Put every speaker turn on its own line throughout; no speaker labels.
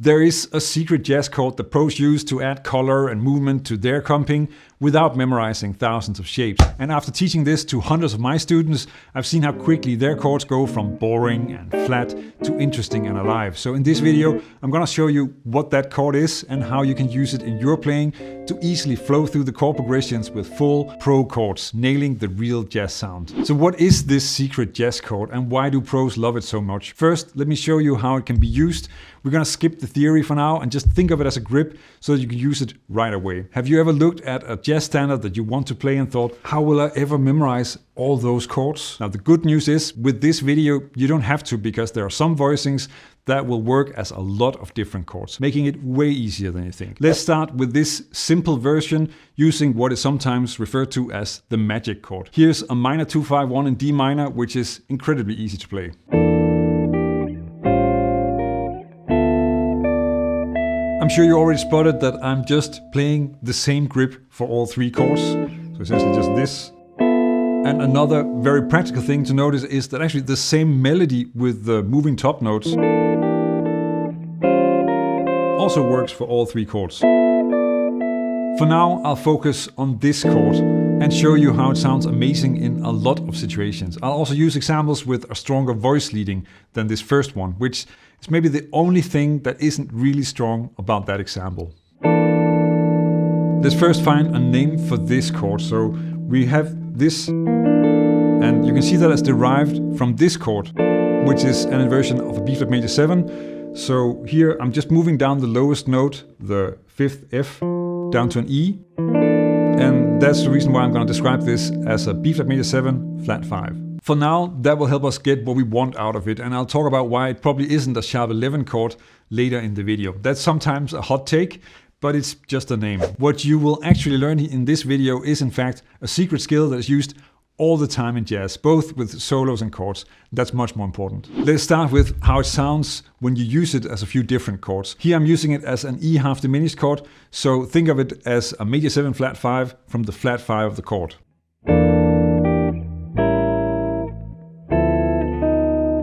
There is a secret jazz chord that pros use to add color and movement to their comping without memorizing thousands of shapes. And after teaching this to hundreds of my students, I've seen how quickly their chords go from boring and flat to interesting and alive. So in this video, I'm gonna show you what that chord is and how you can use it in your playing to easily flow through the chord progressions with full pro chords, nailing the real jazz sound. So what is this secret jazz chord and why do pros love it so much? First, let me show you how it can be used. We're gonna skip the theory for now and just think of it as a grip so that you can use it right away. Have you ever looked at a jazz standard that you want to play and thought, how will I ever memorize all those chords? Now the good news is, with this video, you don't have to, because there are some voicings that will work as a lot of different chords, making it way easier than you think. Let's start with this simple version using what is sometimes referred to as the magic chord. Here's a minor 2-5-1 in D minor, which is incredibly easy to play. I'm sure you already spotted that I'm just playing the same grip for all three chords. So essentially just this. And another very practical thing to notice is that actually the same melody with the moving top notes also works for all three chords. For now, I'll focus on this chord and show you how it sounds amazing in a lot of situations. I'll also use examples with a stronger voice leading than this first one, which is maybe the only thing that isn't really strong about that example. Let's first find a name for this chord. So we have this, and you can see that it's derived from this chord, which is an inversion of a B flat major 7. So here I'm just moving down the lowest note, the 5th F, down to an E. And that's the reason why I'm going to describe this as a B flat major 7 flat 5. For now, that will help us get what we want out of it, and I'll talk about why it probably isn't a sharp 11 chord later in the video. That's sometimes a hot take, but it's just a name. What you will actually learn in this video is in fact a secret skill that is used all the time in jazz, both with solos and chords. That's much more important. Let's start with how it sounds when you use it as a few different chords. Here I'm using it as an E half diminished chord, so think of it as a major 7 flat 5 from the flat 5 of the chord.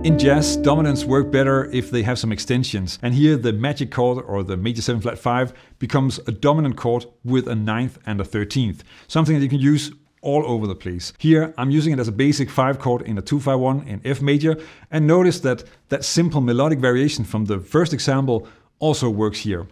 In jazz, dominants work better if they have some extensions, and here the magic chord, or the major 7 flat 5, becomes a dominant chord with a 9th and a 13th, something that you can use all over the place. Here I'm using it as a basic 5 chord in a 2-5-1 in F major, and notice that that simple melodic variation from the first example also works here.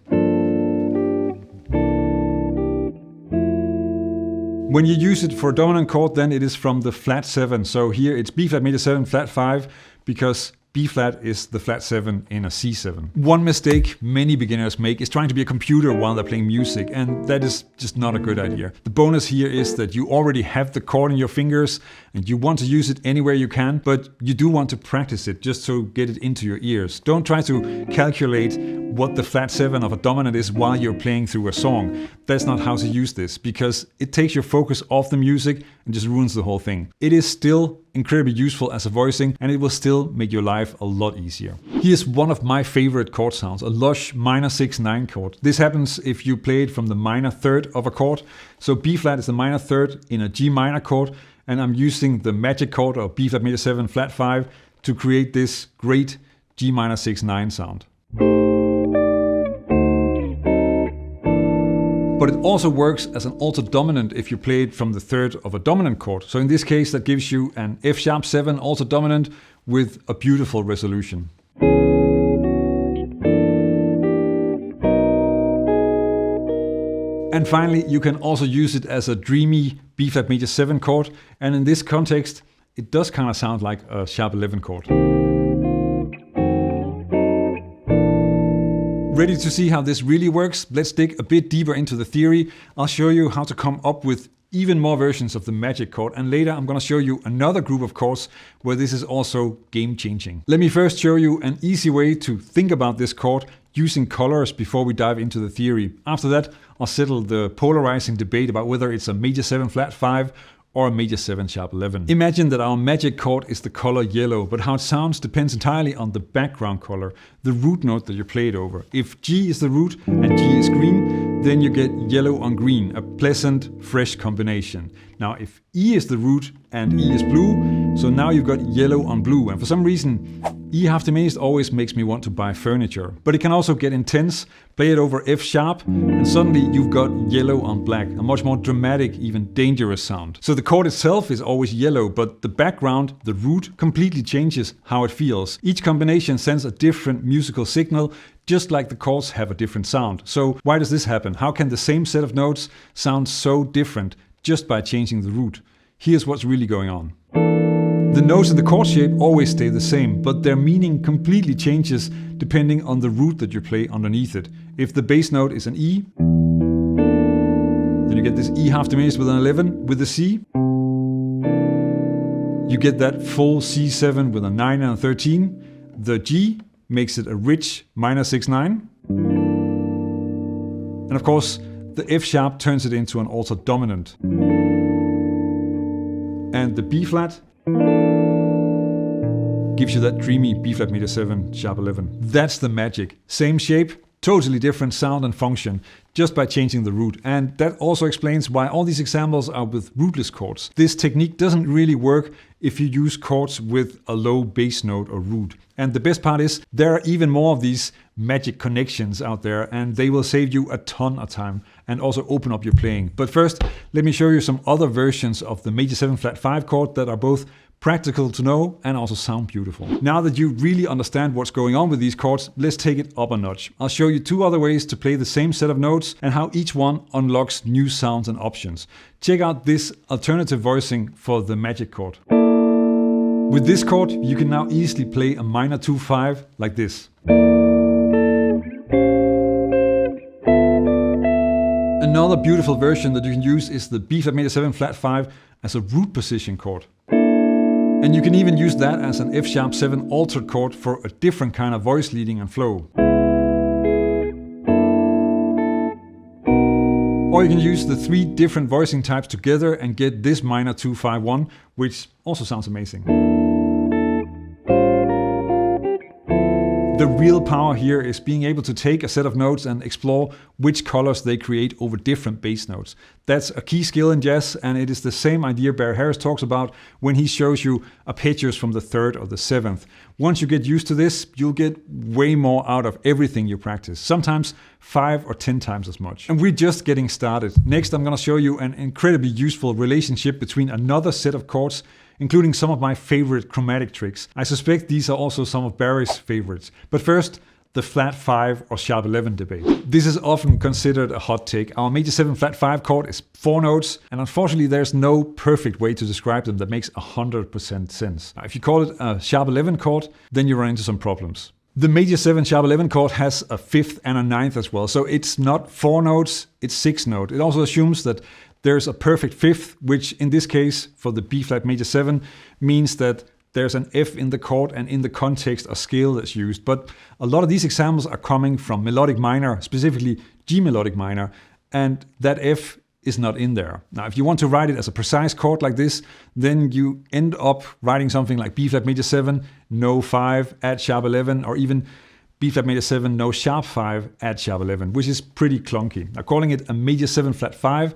When you use it for a dominant chord, then it is from the flat 7. So here it's B flat major 7 flat 5, because B flat is the flat 7 in a C7. One mistake many beginners make is trying to be a computer while they're playing music, and that is just not a good idea. The bonus here is that you already have the chord in your fingers and you want to use it anywhere you can, but you do want to practice it just to get it into your ears. Don't try to calculate what the flat 7 of a dominant is while you're playing through a song. That's not how to use this, because it takes your focus off the music and just ruins the whole thing. It is still incredibly useful as a voicing, and it will still make your life a lot easier. Here's one of my favorite chord sounds, a lush minor 6-9 chord. This happens if you play it from the minor 3rd of a chord. So B flat is the minor 3rd in a G minor chord, and I'm using the magic chord, or B flat major 7 flat 5, to create this great G minor 6-9 sound. But it also works as an alto dominant if you play it from the 3rd of a dominant chord. So in this case, that gives you an F sharp 7 alto dominant with a beautiful resolution. And finally, you can also use it as a dreamy B flat major 7 chord. And in this context, it does kind of sound like a sharp 11 chord. Ready to see how this really works? Let's dig a bit deeper into the theory. I'll show you how to come up with even more versions of the magic chord, and later I'm going to show you another group of chords where this is also game-changing. Let me first show you an easy way to think about this chord using colors before we dive into the theory. After that, I'll settle the polarizing debate about whether it's a major 7 flat 5 or a major 7 sharp 11. Imagine that our magic chord is the color yellow, but how it sounds depends entirely on the background color, the root note that you play it over. If G is the root and G is green, then you get yellow on green, a pleasant, fresh combination. Now if E is the root and E is blue, so now you've got yellow on blue, and for some reason E half diminished always makes me want to buy furniture. But it can also get intense, play it over F sharp, and suddenly you've got yellow on black, a much more dramatic, even dangerous sound. So the chord itself is always yellow, but the background, the root, completely changes how it feels. Each combination sends a different musical signal, just like the chords have a different sound. So why does this happen? How can the same set of notes sound so different just by changing the root? Here's what's really going on. The notes in the chord shape always stay the same, but their meaning completely changes depending on the root that you play underneath it. If the bass note is an E, then you get this E half diminished with an 11. With the C, you get that full C7 with a 9 and a 13. The G makes it a rich minor 6/9. And of course, the F sharp turns it into an altered dominant. And the B flat gives you that dreamy B flat major 7 sharp 11. That's the magic. Same shape, totally different sound and function, just by changing the root. And that also explains why all these examples are with rootless chords. This technique doesn't really work if you use chords with a low bass note or root. And the best part is there are even more of these magic connections out there, and they will save you a ton of time and also open up your playing. But first, let me show you some other versions of the major 7 flat 5 chord that are both practical to know and also sound beautiful. Now that you really understand what's going on with these chords, let's take it up a notch. I'll show you 2 other ways to play the same set of notes and how each one unlocks new sounds and options. Check out this alternative voicing for the magic chord. With this chord, you can now easily play a minor 2/5 like this. Another beautiful version that you can use is the B flat major 7 flat 5 as a root position chord. And you can even use that as an F sharp 7 altered chord for a different kind of voice leading and flow. Or you can use the 3 different voicing types together and get this minor 2/5/1, which also sounds amazing. The real power here is being able to take a set of notes and explore which colors they create over different bass notes. That's a key skill in jazz, and it is the same idea Barry Harris talks about when he shows you arpeggios from the 3rd or the 7th. Once you get used to this, you'll get way more out of everything you practice, sometimes 5 or 10 times as much. And we're just getting started. Next, I'm going to show you an incredibly useful relationship between another set of chords, including some of my favorite chromatic tricks. I suspect these are also some of Barry's favorites. But first, the flat 5 or sharp 11 debate. This is often considered a hot take. Our major 7 flat 5 chord is 4 notes, and unfortunately there's no perfect way to describe them that makes 100% sense. Now, if you call it a sharp 11 chord, then you run into some problems. The major 7 sharp 11 chord has a 5th and a 9th as well, so it's not 4 notes, it's 6 notes. It also assumes that there's a perfect 5th, which in this case, for the B flat major 7, means that there's an F in the chord and in the context a scale that's used. But a lot of these examples are coming from melodic minor, specifically G melodic minor, and that F is not in there. Now, if you want to write it as a precise chord like this, then you end up writing something like B flat major 7, no 5, add sharp 11, or even B flat major 7, no sharp 5, add sharp 11, which is pretty clunky. Now, calling it a major 7 flat 5,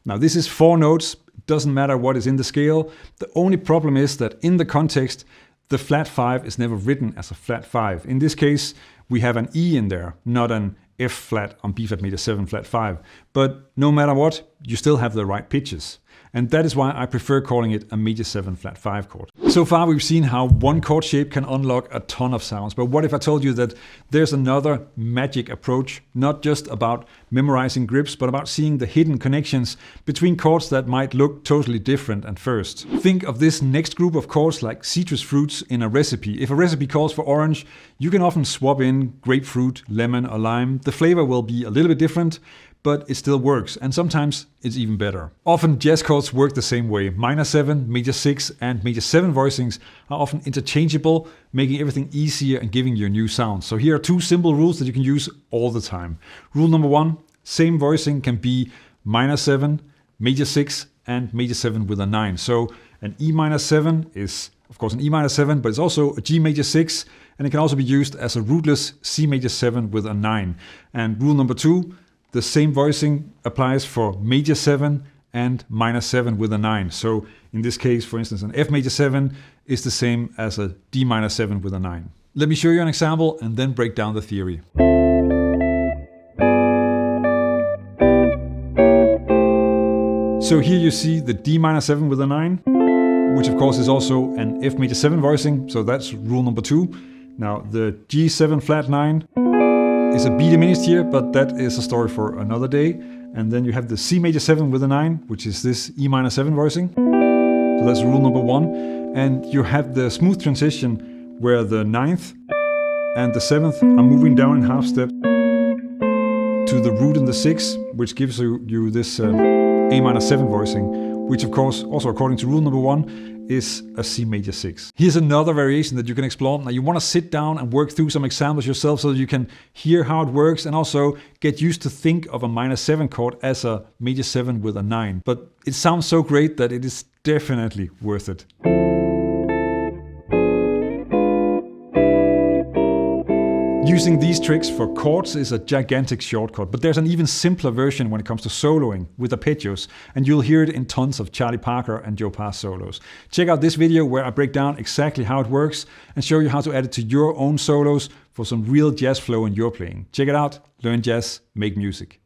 now this is 4 notes, doesn't matter what is in the scale. The only problem is that in the context, the flat 5 is never written as a flat 5. In this case, we have an E in there, not an F flat on B flat major 7 flat 5. But no matter what, you still have the right pitches. And that is why I prefer calling it a major 7 flat 5 chord. So far we've seen how one chord shape can unlock a ton of sounds. But what if I told you that there's another magic approach, not just about memorizing grips, but about seeing the hidden connections between chords that might look totally different at first. Think of this next group of chords like citrus fruits in a recipe. If a recipe calls for orange, you can often swap in grapefruit, lemon, or lime. The flavor will be a little bit different, but it still works, and sometimes it's even better. Often jazz chords work the same way. Minor 7, major 6, and major 7 voicings are often interchangeable, making everything easier and giving you a new sound. So here are 2 simple rules that you can use all the time. Rule number 1, same voicing can be minor 7, major 6, and major 7 with a 9. So an E minor 7 is, of course, an E minor 7, but it's also a G major 6, and it can also be used as a rootless C major 7 with a 9. And rule number 2, the same voicing applies for major 7 and minor 7 with a 9. So in this case, for instance, an F major 7 is the same as a D minor 7 with a 9. Let me show you an example and then break down the theory. So here you see the D minor 7 with a 9, which of course is also an F major 7 voicing, so that's rule number 2. Now the G7 flat 9 is a B diminished here, but that is a story for another day. And then you have the C major 7 with a 9, which is this E minor 7 voicing. So that's rule number 1. And you have the smooth transition where the 9th and the 7th are moving down in half step to the root in the 6th, which gives you this A minor 7 voicing, which of course, also according to rule number 1, is a C major 6. Here's another variation that you can explore. Now you want to sit down and work through some examples yourself so that you can hear how it works and also get used to think of a minor 7 chord as a major 7 with a 9. But it sounds so great that it is definitely worth it. Using these tricks for chords is a gigantic shortcut, but there's an even simpler version when it comes to soloing with arpeggios, and you'll hear it in tons of Charlie Parker and Joe Pass solos. Check out this video where I break down exactly how it works and show you how to add it to your own solos for some real jazz flow in your playing. Check it out, learn jazz, make music.